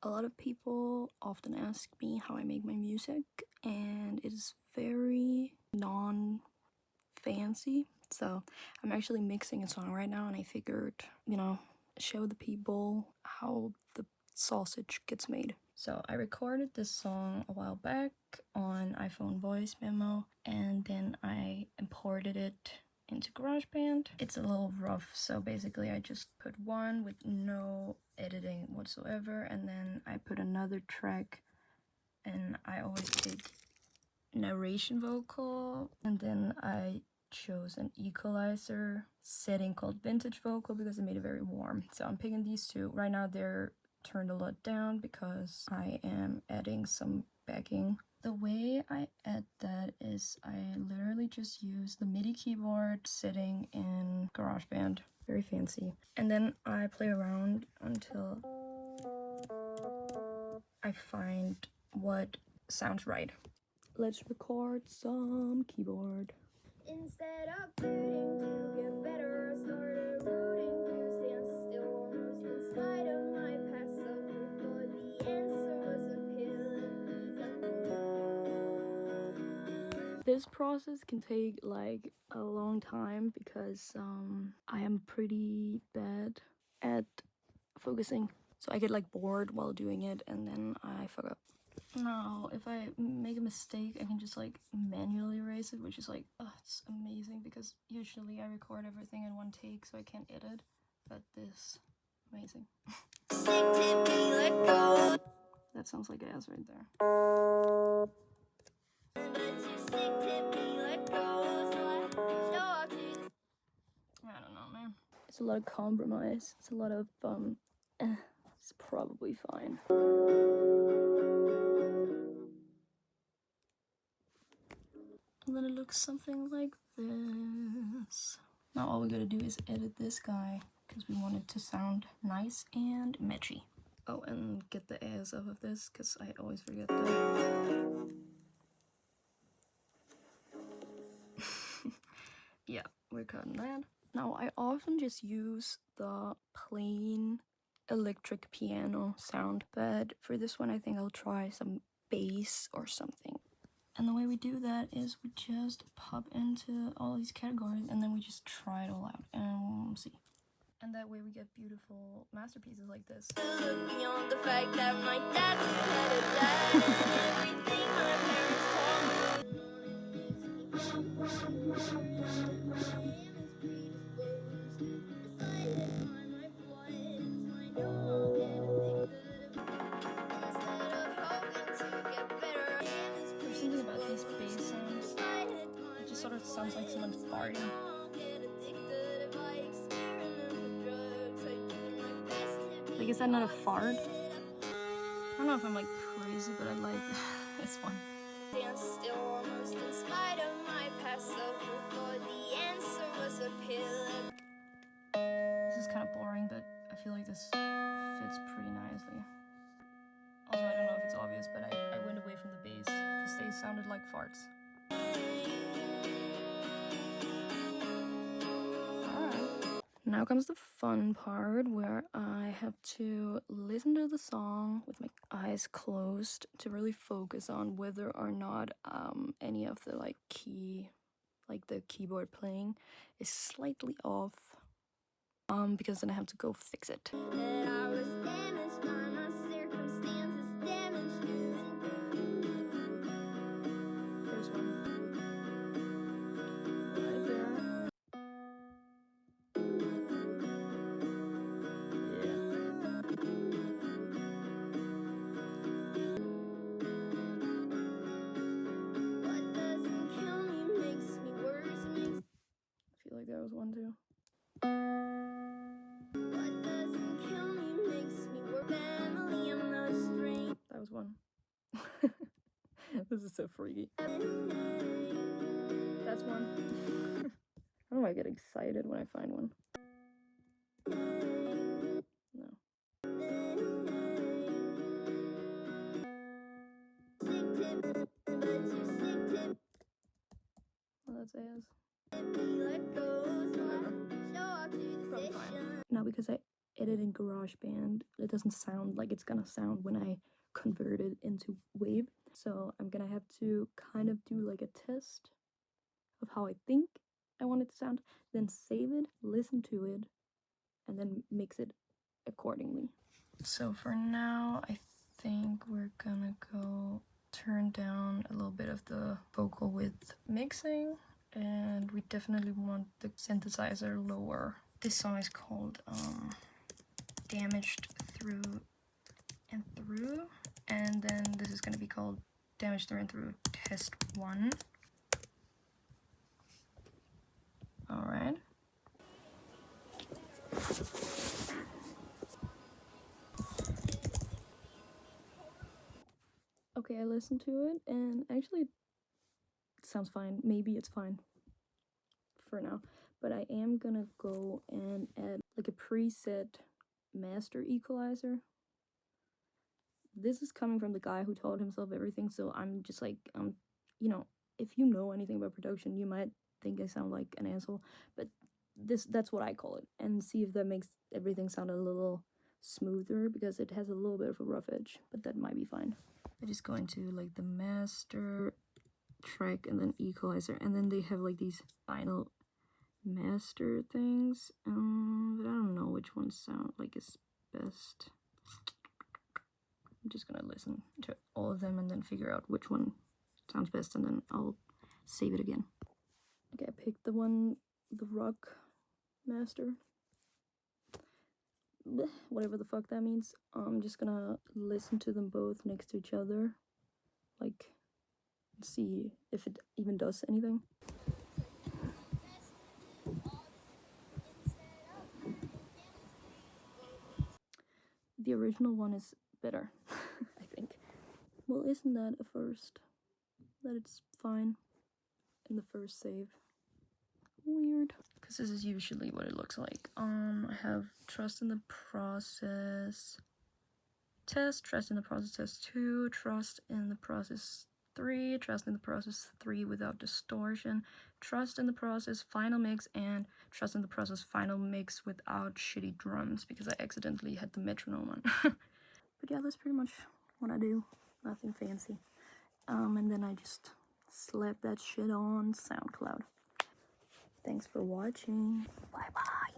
A lot of people often ask me how I make my music, and it is very non-fancy. So I'm actually mixing a song right now, and I figured, show the people how the sausage gets made. So I recorded this song a while back on iPhone voice memo, and then I imported it into GarageBand. It's a little rough, so basically I just put one with no editing whatsoever, and then I put another track, and I always take narration vocal, and then I chose an equalizer setting called vintage vocal because it made it very warm. So I'm picking these two. Right now they're turned a lot down because I am adding some backing. The way I add that is I literally just use the MIDI keyboard sitting in GarageBand. Very fancy. And then I play around until I find what sounds right. Let's record some keyboard. Instead of rooting to get better, I started rooting to stand still. Almost in spite of my past self, for the answer was a pill and This process can take like a long time because I am pretty bad at focusing. So I get like bored while doing it and then I fuck up. Now, if I make a mistake, I can just like manually erase it, which is like, it's amazing because usually I record everything in one take so I can't edit, but this, amazing. That sounds like ass right there. I don't know, man. It's a lot of compromise. It's a lot of, it's probably fine. And then it looks something like this. Now all we gotta do is edit this guy because we want it to sound nice and matchy. Oh, and get the airs off of this because I always forget that. Yeah, we're cutting that. Now I often just use the plain electric piano sound, but for this one I think I'll try some bass or something. And the way we do that is we just pop into all these categories and then we just try it all out and we'll see. And that way we get beautiful masterpieces like this. beyond the fact that my dad's had a dad and everything my parents call me. There's something about these bass sounds. It just sort of sounds like someone farting. Like, is that not a fart? I don't know if I'm like crazy, but I like it's fun. Stand still almost in spite of my past self, for the answer was a pill. This is kind of boring, but I feel like this fits pretty nicely. Also, I don't know if it's obvious, but I went away from the bass because they sounded like farts. Now comes the fun part where I have to listen to the song with my eyes closed to really focus on whether or not any of the the keyboard playing is slightly off. Because then I have to go fix it. That I was damaged by my circumstances, damaged you. There's one. Right there. What doesn't kill me makes me worse. I feel like there was one too. What doesn't kill me makes me worse. Family, I'm not a stranger. That was one. This is so freaky. That's one. How do I get excited when I find one? No. Well, that's ass. Probably fine. Now because I edit in GarageBand, it doesn't sound like it's gonna sound when I convert it into Wave. So I'm gonna have to kind of do like a test of how I think I want it to sound, then save it, listen to it, and then mix it accordingly. So for now, I think we're gonna go turn down a little bit of the vocal width mixing, and we definitely want the synthesizer lower. This song is called Damaged Through and Through, and then this is gonna be called Damaged Through and Through Test 1. Alright. Okay, I listened to it, and actually it sounds fine. Maybe it's fine for now, but I am gonna go and add like a preset master equalizer. This is coming from the guy who taught himself everything, so I'm just like, you know, if you know anything about production, you might think I sound like an asshole, but that's what I call it, and see if that makes everything sound a little smoother, because it has a little bit of a rough edge, but that might be fine. I just go into like the master track and then equalizer, and then they have like these final master things, but I don't know which one sound like is best. I'm just gonna listen to all of them and then figure out which one sounds best, and then I'll save it again. Okay, I picked the rock master. Blech, whatever the fuck that means. I'm just gonna listen to them both next to each other, like, see if it even does anything. The original one is better, I think. Well, isn't that a first? That it's fine in the first save. Weird. Because this is usually what it looks like. I have trust in the process test, trust in the process test 2, trust in the process 3, trust in the process 3 without distortion, trust in the process final mix, and trust in the process final mix without shitty drums, because I accidentally had the metronome on. But yeah, that's pretty much what I do. Nothing fancy. And then I just slap that shit on SoundCloud. Thanks for watching. Bye bye.